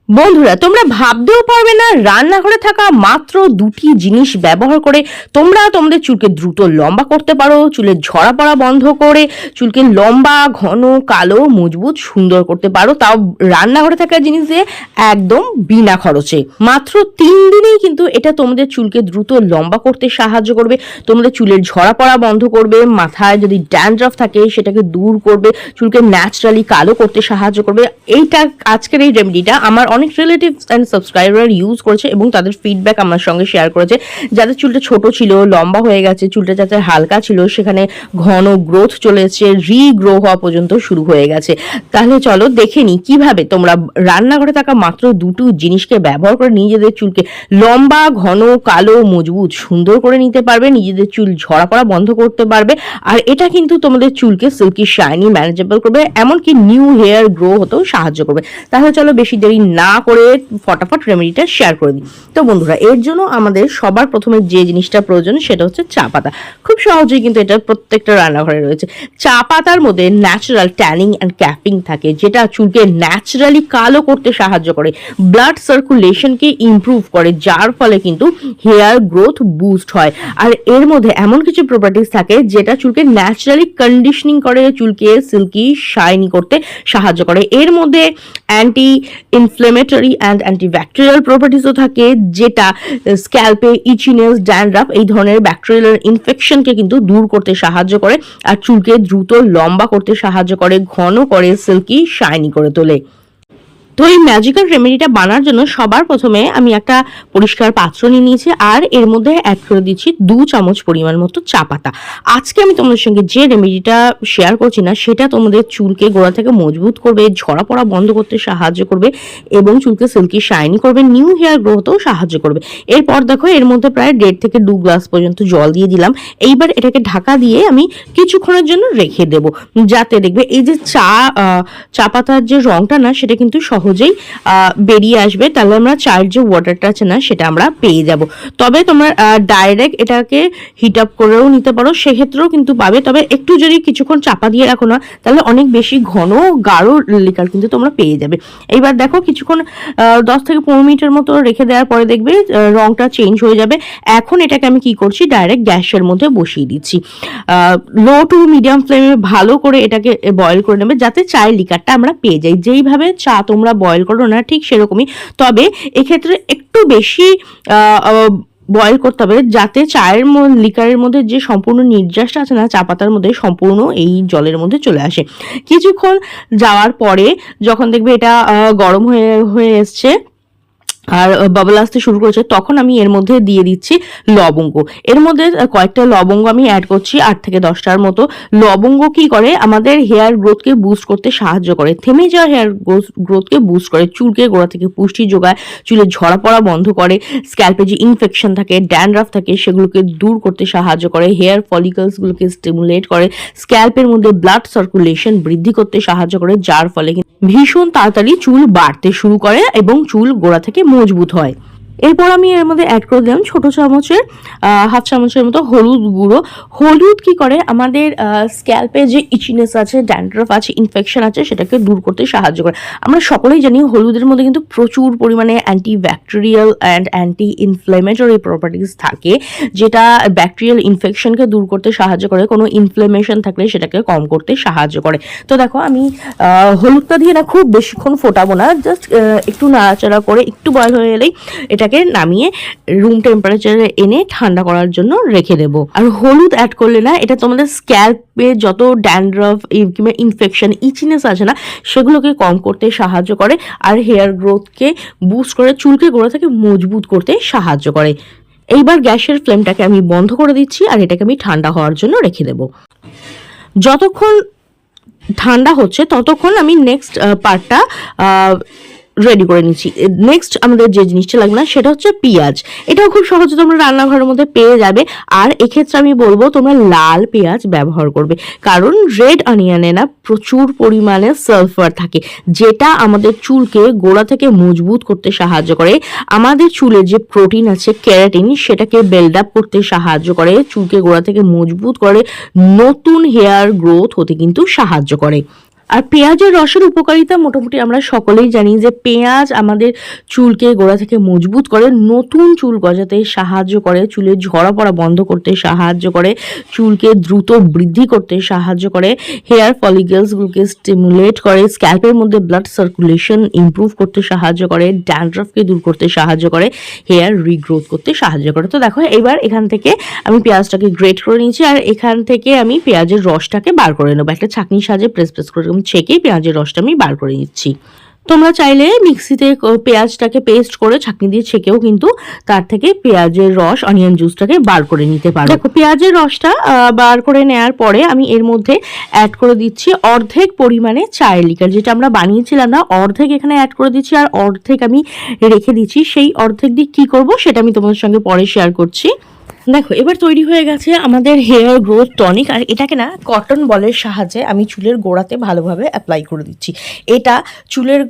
বন্ধুরা, তোমরা ভাবতেও পারবে না রান্নাঘরে থাকা মাত্র দুটি জিনিস ব্যবহার করে তোমরা তোমাদের চুলকে দ্রুত লম্বা করতে পারো, চুলের ঝরা পড়া বন্ধ করে চুলকে লম্বা, ঘন, কালো, মজবুত, সুন্দর করতে পারো, তাও রান্নাঘরে থাকা জিনিস দিয়ে একদম বিনা খরচে। মাত্র 3 দিনেই কিন্তু এটা তোমাদের চুলকে দ্রুত লম্বা করতে সাহায্য করবে, তোমাদের চুলের ঝরা পড়া বন্ধ করবে, মাথায় যদি ড্যান্ড্রাফ থাকে সেটাকে দূর করবে, চুলকে ন্যাচারালি কালো করতে সাহায্য করবে। আজকের এই রেমেডিটা আমার অনেক রিলেটিভস অ্যান্ড সাবস্ক্রাইবার ইউজ করেছে এবং তাদের ফিডব্যাক আমার সঙ্গে শেয়ার করেছে। যাদের চুলটা ছোট ছিল, লম্বা হয়ে গেছে, চুলটা যাতে হালকা ছিল সেখানে ঘন গ্রোথ চলেছে, রিগ্রো হওয়া পর্যন্ত শুরু হয়ে গেছে। তাহলে চলো দেখে নিই কিভাবে তোমরা রান্নাঘরে থাকা মাত্র দুটো জিনিসকে ব্যবহার করে নিজেদের চুলকে লম্বা, ঘন, কালো, মজবুত, সুন্দর করে নিতে পারবে, নিজেদের চুল ঝরা পড়া বন্ধ করতে পারবে। আর এটা কিন্তু তোমাদের চুলকে সিল্কি, শাইনি, ম্যানেজেবল করবে, এমনকি নিউ হেয়ার গ্রো হতেও সাহায্য করবে। তাহলে চলো বেশি দেরি না করে ফটাফট রেমেডিটা শেয়ার করে দিই। তো বন্ধুরা, এর জন্য আমাদের সবার প্রথমে যে জিনিসটা প্রয়োজন সেটা হচ্ছে চা পাতা। খুব সহজেই কিন্তু এটা প্রত্যেকটা রান্নাঘরে রয়েছে। চা পাতার মধ্যে ন্যাচারাল ট্যানিং অ্যান্ড ক্যাফিং থাকে, যেটা চুলকে ন্যাচারালি কালো করতে সাহায্য করে, ব্লাড সার্কুলেশনকে ইমপ্রুভ করে, যার ফলে কিন্তু হেয়ার গ্রোথ বুস্ট হয়। আর এর মধ্যে এমন কিছু প্রপার্টিস থাকে যেটা চুলকে ন্যাচারালি কন্ডিশনিং করে, চুলকে সিল্কি, শাইনি করতে সাহায্য করে। এর মধ্যে অ্যান্টি ইনফ্লেমেটরি অ্যান্ড অ্যান্টিব্যাকটেরিয়াল প্রপার্টিসও থাকে, যেটা স্ক্যাল্পে ইচিনেস, ড্যান্ড্রাফ এই ধরনের ব্যাকটেরিয়াল ইনফেকশনকে কিন্তু দূর করতে সাহায্য করে, আর চুলকে দ্রুত লম্বা করতে সাহায্য করে, ঘন করে, সিল্কি, শাইনি করে তোলে। তো এই ম্যাজিক্যাল রেমেডিটা বানার জন্য সবার প্রথমে আমি একটা পরিষ্কার পাত্র নিয়ে নিয়েছি, আর এর মধ্যে অ্যাড করে দিচ্ছি 2 চামচ পরিমাণ মতো চা পাতা। আজকে আমি তোমাদের সঙ্গে যে রেমেডিটা শেয়ার করছি না সেটা তোমাদের চুলকে গোড়া থেকে মজবুত করবে, ঝরা পড়া বন্ধ করতে সাহায্য করবে এবং চুলকে সিল্কি, শাইনি করবে, নিউ হেয়ার গ্রোথও সাহায্য করবে। এরপর দেখো এর মধ্যে প্রায় 1.5 থেকে 2 গ্লাস পর্যন্ত জল দিয়ে দিলাম। এইবার এটাকে ঢাকা দিয়ে আমি কিছুক্ষণের জন্য রেখে দেব, যাতে দেখবে এই যে চা পাতার যে রংটা না সেটা কিন্তু সহজেই বেরিয়ে আসবে। তাহলে আমরা চায়ের যে ওয়াটারটা আছে না সেটা আমরা পেয়ে যাব। তবে তোমরা ডাইরেক্ট এটাকে হিট আপ করেও নিতে পারো, সেক্ষেত্রেও কিন্তু পাবে। তবে একটু যদি কিছুক্ষণ চাপা দিয়ে রাখো না, তাহলে অনেক বেশি ঘন গাঢ় লিকার কিন্তু তোমরা পেয়ে যাবে। এইবার দেখো কিছুক্ষণ 10 থেকে 15 মিনিটের মতো রেখে দেওয়ার পরে দেখবে রংটা চেঞ্জ হয়ে যাবে। এখন এটাকে আমি কি করছি, ডাইরেক্ট গ্যাসের মধ্যে বসিয়ে দিচ্ছি। লো টু মিডিয়াম ফ্লেমে ভালো করে এটাকে বয়েল করে নেবে, যাতে চায়ের লিকারটা আমরা পেয়ে যাই। যেইভাবে চা তোমরা বয়েল করো না ঠিক সেরকমই, তবে এক্ষেত্রে একটু বেশি বয়েল করতে হবে, যাতে চায়ের লিকারের মধ্যে যে সম্পূর্ণ নির্যাসটা আছে না চা পাতার মধ্যে সম্পূর্ণ এই জলের মধ্যে চলে আসে। কিছুক্ষণ যাওয়ার পরে যখন দেখবে এটা গরম হয়ে এসছে আর বাবল আসতে শুরু করেছে, তখন আমি এর মধ্যে দিয়ে দিচ্ছি লবঙ্গ। এর মধ্যে কয়েকটা লবঙ্গ আমি অ্যাড করছি, 8 থেকে 10টার মতো। লবঙ্গ কি করে, আমাদের হেয়ার গ্রোথকে বুস্ট করতে সাহায্য করে, থেমে যাওয়া হেয়ার গ্রোথকে বুস্ট করে, চুলকে গোড়া থেকে পুষ্টি যোগায়, চুলের ঝরা পড়া বন্ধ করে, স্ক্যাল্পে যে ইনফেকশন থাকে, ড্যান্ড্রাফ থাকে সেগুলোকে দূর করতে সাহায্য করে, হেয়ার ফলিকলসগুলোকে স্টিমুলেট করে, স্ক্যাল্পের মধ্যে ব্লাড সার্কুলেশন বৃদ্ধি করতে সাহায্য করে, যার ফলে ভীষণ তাড়াতাড়ি চুল বাড়তে শুরু করে এবং চুল গোড়া থেকে মজবুত হয়। এরপর আমি এর মধ্যে অ্যাড করে দিলাম ছোট চামচের 1/2 চামচের মতো হলুদ গুঁড়ো। হলুদ কি করে, আমাদের স্ক্যাল্পে যে ইচিনেস আছে, ড্যান্ড্রাফ আছে, ইনফেকশন আছে সেটাকে দূর করতে সাহায্য করে। আমরা সকলেই জানি হলুদের মধ্যে কিন্তু প্রচুর পরিমাণে antibacterial and anti inflammatory properties থাকে, যেটা ব্যাকটেরিয়াল ইনফেকশনকে দূর করতে সাহায্য করে, কোনো ইনফ্লেমেশন থাকলে সেটাকে কম করতে সাহায্য করে। তো দেখো আমি হলুদটা দিয়ে না খুব বেশিক্ষণ ফোটাবো না, জাস্ট একটু নাড়াচাড়া করে একটু বয়ল হয়ে এলেই এটাকে নামিয়ে রুম টেম্পারেচারে এনে ঠান্ডা করার জন্য রেখে দেবো। আর হলুদ অ্যাড করলে না এটা তোমাদের স্ক্যাল্পে যত ড্যান্ড্রাফ কিংবা ইনফেকশন, ইচিনেস আছে না সেগুলোকে কম করতে সাহায্য করে, আর হেয়ার গ্রোথকে বুস্ট করে, চুলকে গোড়া থেকে মজবুত করতে সাহায্য করে। এইবার গ্যাসের ফ্লেমটাকে আমি বন্ধ করে দিচ্ছি আর এটাকে আমি ঠান্ডা হওয়ার জন্য রেখে দেবো। যতক্ষণ ঠান্ডা হচ্ছে ততক্ষণ আমি নেক্সট পার্টটা রেডি করে নিচ্ছি। নেক্সট আমাদের যে জিনিসটা লাগবে না সেটা হচ্ছে পেঁয়াজ। এটাও খুব সহজে তোমরা রান্নাঘরের মধ্যে পেয়ে যাবে, আর এক্ষেত্রে আমি বলবো তোমরা লাল পেঁয়াজ ব্যবহার করবে, কারণ রেড অনিয়নে না প্রচুর পরিমাণে সালফার থাকে, যেটা আমাদের চুলকে গোড়া থেকে মজবুত করতে সাহায্য করে, আমাদের চুলে যে প্রোটিন আছে ক্যারাটিন সেটাকে বিল্ড আপ করতে সাহায্য করে, চুলকে গোড়া থেকে মজবুত করে, নতুন হেয়ার গ্রোথ হতে কিন্তু সাহায্য করে। আর পেঁয়াজের রসের উপকারিতা মোটামুটি আমরা সকলেই জানি যে পেঁয়াজ আমাদের চুলকে গোড়া থেকে মজবুত করে, নতুন চুল গজাতে সাহায্য করে, চুলের ঝরা পড়া বন্ধ করতে সাহায্য করে, চুলকে দ্রুত বৃদ্ধি করতে সাহায্য করে, হেয়ার ফলিকলসগুলোকে স্টিমুলেট করে, স্ক্যাল্পের মধ্যে ব্লাড সার্কুলেশন ইমপ্রুভ করতে সাহায্য করে, ড্যান্ড্রাফকে দূর করতে সাহায্য করে, হেয়ার রিগ্রোথ করতে সাহায্য করে। তো দেখো এবার এখান থেকে আমি পেঁয়াজটাকে গ্রেট করে নিয়েছি, আর এখান থেকে আমি পেঁয়াজের রসটাকে বার করে নেবো। একটা ছাঁকনির সাহায্যে প্রেস করে ছেঁকে পেঁয়াজের রসটা আমি বার করে নিচ্ছি। তোমরা চাইলে মিক্সিতে পেঁয়াজটাকে পেস্ট করে ছাঁকনি দিয়ে ছেঁকেও কিন্তু তার থেকে পেঁয়াজের রস, অনিয়ন জুসটাকে বার করে নিতে পারো। দেখো পেঁয়াজের রসটা বার করে নেওয়ার পরে আমি এর মধ্যে অ্যাড করে দিচ্ছি অর্ধেক পরিমাণে চায়ের লিকার, যেটা আমরা বানিয়েছিলাম না, অর্ধেক এখানে অ্যাড করে দিচ্ছি, আর অর্ধেক আমি রেখে দিচ্ছি। সেই অর্ধেক দিয়ে কী করবো সেটা আমি তোমাদের সঙ্গে পরে শেয়ার করছি। দেখো এবার তৈরি হয়ে গেছে আমাদের হেয়ার গ্রোথ টনিক, আর এটাকে না কটন বলের সাহায্যে আমি চুলের গোড়াতে ভালোভাবে অ্যাপ্লাই করে দিচ্ছি। এটা চুলের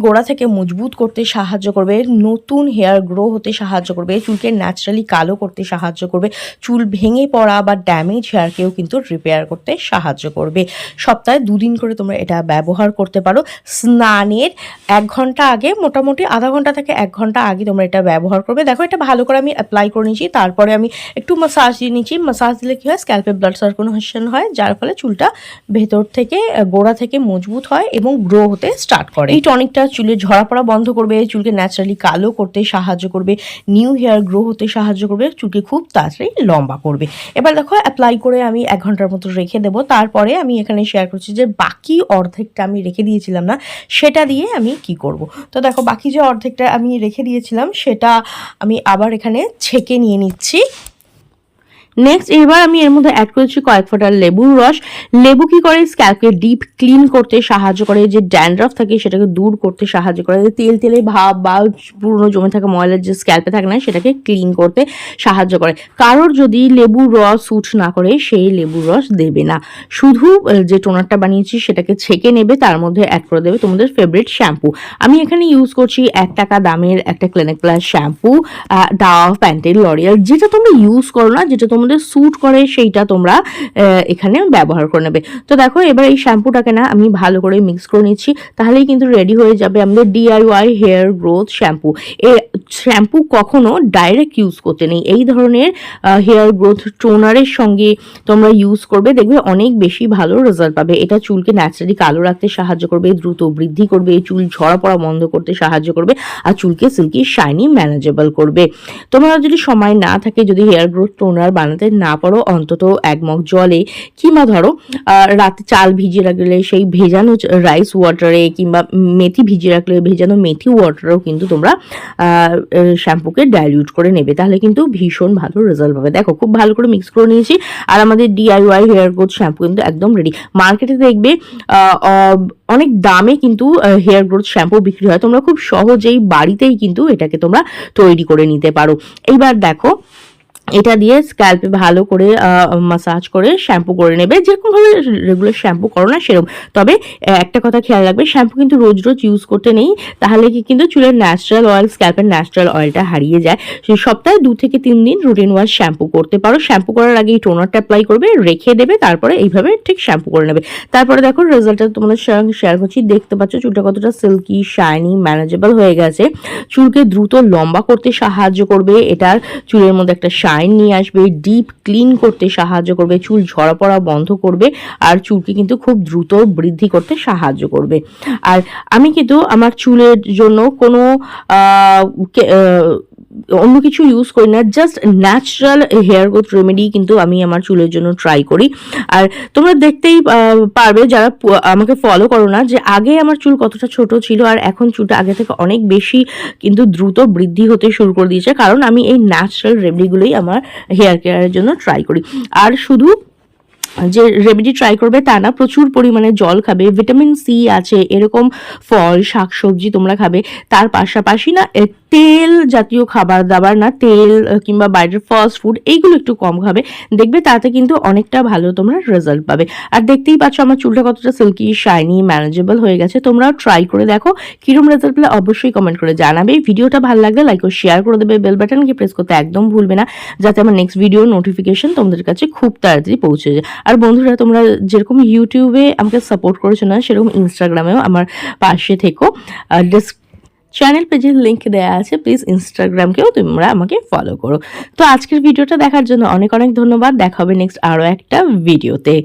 গোড়া থেকে মজবুত করতে সাহায্য করবে, নতুন হেয়ার গ্রো হতে সাহায্য করবে, চুলকে ন্যাচারালি কালো করতে সাহায্য করবে, চুল ভেঙে পড়া বা ড্যামেজ হেয়ারকেও কিন্তু রিপেয়ার করতে সাহায্য করবে। সপ্তাহে 2 দিন করে তোমরা এটা ব্যবহার করতে পারো। স্নানের 1 ঘন্টা আগে, মোটামুটি আধা ঘন্টা থেকে 1 ঘন্টা আগে তোমরা এটা ব্যবহার করবে। দেখো এটা ভালো করে আমি অ্যাপ্লাই করে নিয়েছি, তারপরে আমি একটু মাসাজ দিয়ে নিচ্ছি। মাসাজ দিলে কী হয়, স্ক্যাল্পে ব্লাড সার্কুলেশন হয়, যার ফলে চুলটা ভেতর থেকে গোড়া থেকে মজবুত হয় এবং গ্রো হতে স্টার্ট করে। এই টনিকটা চুলের ঝরা পড়া বন্ধ করবে, চুলকে ন্যাচারালি কালো করতে সাহায্য করবে, নিউ হেয়ার গ্রো হতে সাহায্য করবে, চুলকে খুব তাড়াতাড়ি লম্বা করবে। এবার দেখো অ্যাপ্লাই করে আমি 1 ঘন্টার মতো রেখে দেবো। তারপরে আমি এখানে শেয়ার করছি যে বাকি অর্ধেকটা আমি রেখে দিয়েছিলাম না, সেটা দিয়ে আমি কি করব। তো দেখো বাকি যে অর্ধেকটা আমি রেখে দিয়েছিলাম সেটা আমি আবার এখানে ছেঁকে নিয়ে নিচ্ছি। নেক্সট এবার আমি এর মধ্যে অ্যাড করেছি কয়েক ফোঁটা লেবুর রস। লেবু কি করে, স্ক্যাল্পকে ডিপ ক্লিন করতে সাহায্য করে, যে ড্যান্ড্রাফ থাকে সেটাকে দূর করতে সাহায্য করে, তেলে ভাব বা পুরনো জমে থাকা ময়লার যে স্ক্যাল্পে থাকে না সেটাকে ক্লিন করতে সাহায্য করে। কারোর যদি লেবুর রস স্যুট না করে সেই লেবুর রস দেবে না, শুধু যে টোনারটা বানিয়েছি সেটাকে ছেঁকে নেবে, তার মধ্যে অ্যাড করে দেবে তোমাদের ফেভারিট শ্যাম্পু। আমি এখানে ইউজ করছি 1 টাকা দামের একটা Clinic Plus shampoo, Dove, Pantene, L'Oreal, যেটা তোমরা ইউজ করো না, যেটা তোমাদের স্যুট করে সেইটা তোমরা এখানে ব্যবহার করে নেবে। তো দেখো এবার এই শ্যাম্পুটাকে না আমি ভালো করে মিক্স করে নিচ্ছি, তাহলেই কিন্তু রেডি হয়ে যাবে আমাদের DIY হেয়ার গ্রোথ শ্যাম্পু। এই শ্যাম্পু কখনো ডাইরেক্ট ইউজ করতে নেই, এই ধরনের হেয়ার গ্রোথ টোনারের সঙ্গে তোমরা ইউজ করবে, দেখবে অনেক বেশি ভালো রেজাল্ট পাবে। এটা চুলকে ন্যাচারালি কালো রাখতে সাহায্য করবে, দ্রুত বৃদ্ধি করবে, চুল ঝরা পড়া বন্ধ করতে সাহায্য করবে, আর চুলকে সিল্কি শাইনি ম্যানেজেবল করবে। তোমরা যদি সময় না থাকে, যদি হেয়ার গ্রোথ টোনার বানাতে না পারো, অন্তত 1 মগ জলে কিংবা ধরো রাতে চাল ভিজিয়ে রাখলে সেই ভেজানো রাইস ওয়াটারে, কিংবা মেথি ভিজিয়ে রাখলে ভেজানো মেথি ওয়াটারেও কিন্তু তোমরা শ্যাম্পুকে ডাইলিউট করে নেবে, তাহলে কিন্তু ভীষণ ভালো রেজাল্ট পাবে। দেখো খুব ভালো করে মিক্স করে নিয়েছি, আর আমাদের DIY হেয়ার গ্রোথ শ্যাম্পু কিন্তু একদম রেডি। মার্কেটে দেখবে অনেক দামে কিন্তু হেয়ার গ্রোথ শ্যাম্পু বিক্রি হয়, তোমরা খুব সহজেই বাড়িতেই কিন্তু এটাকে তোমরা তৈরি করে নিতে পারো। এইবার দেখো এটা দিয়ে স্ক্যাল্পে ভালো করে মাসাজ করে শ্যাম্পু করে নেবে, যেরকমভাবে রেগুলার শ্যাম্পু করো না সেরকম। তবে একটা কথা খেয়াল রাখবে, শ্যাম্পু কিন্তু রোজ রোজ ইউজ করতে নেই, তাহলে কি কিন্তু চুলের ন্যাচারাল অয়েল, স্ক্যাল্পের ন্যাচারাল অয়েলটা হারিয়ে যায়। সপ্তাহে 2 থেকে 3 দিন রুটিন ওয়াইজ শ্যাম্পু করতে পারো। শ্যাম্পু করার আগে এই টোনারটা অ্যাপ্লাই করবে, রেখে দেবে, তারপরে এইভাবে ঠিক শ্যাম্পু করে নেবে। তারপরে দেখো রেজাল্টটা তোমাদের সঙ্গে শেয়ার করছি, দেখতে পাচ্ছ চুলটা কতটা সিল্কি শাইনি ম্যানেজেবল হয়ে গেছে। চুলকে দ্রুত লম্বা করতে সাহায্য করবে, এটার চুলের মধ্যে একটা নিয়ে আসবে, ডিপ ক্লিন করতে সাহায্য করবে, চুল ঝরা পড়া বন্ধ করবে, আর চুলকে কিন্তু খুব দ্রুত বৃদ্ধি করতে সাহায্য করবে। আর আমি কিন্তু আমার চুলের জন্য কোনো অন্য কিছু ইউজ করি না, just natural hair growth remedy কিন্তু আমি আমার চুলের জন্য ট্রাই করি। আর তোমরা দেখতেই পারবে যারা আমাকে ফলো করো না, যে আগে আমার চুল কতটা ছোট ছিল, আর এখন চুলটা আগে থেকে অনেক বেশি কিন্তু দ্রুত বৃদ্ধি হতে শুরু করে দিয়েছে, কারণ আমি এই ন্যাচারাল রেমেডিগুলোই আমার হেয়ার কেয়ারের জন্য ট্রাই করি। আর শুধু যে রেমেডি ট্রাই করবে তা না, প্রচুর পরিমাণে জল খাবে, ভিটামিন সি আছে এরকম ফল শাকসবজি তোমরা খাবে। তার পাশাপাশি না তেল জাতীয় খাবার দাবার না, তেল কিংবা বাইরের ফাস্ট ফুড এইগুলো একটু কম খাবে, দেখবে তাতে কিন্তু অনেকটা ভালো তোমরা রেজাল্ট পাবে। আর দেখতেই পাচ্ছ আমার চুলটা কতটা সিল্কি শাইনি ম্যানেজেবল হয়ে গেছে। তোমরাও ট্রাই করে দেখো, কিরম রেজাল্ট পেলে অবশ্যই কমেন্ট করে জানাবে। ভিডিওটা ভালো লাগলে লাইক ও শেয়ার করে দেবে, বেল বাটনকে প্রেস করতে একদম ভুলবে না, যাতে আমার নেক্সট ভিডিও নোটিফিকেশন তোমাদের কাছে খুব তাড়াতাড়ি পৌঁছে যায়। আর বন্ধুরা, তোমরা যেরকম ইউটিউবে আমাকে সাপোর্ট করেছো না, সেরকম ইনস্টাগ্রামেও আমার পাশে থেকো। চ্যানেল পেজের লিঙ্ক দেওয়া আছে, প্লিজ ইনস্টাগ্রামকেও তোমরা আমাকে ফলো করো। তো আজকের ভিডিওটা দেখার জন্য অনেক অনেক ধন্যবাদ। দেখা হবে নেক্সট আরও একটা ভিডিওতে।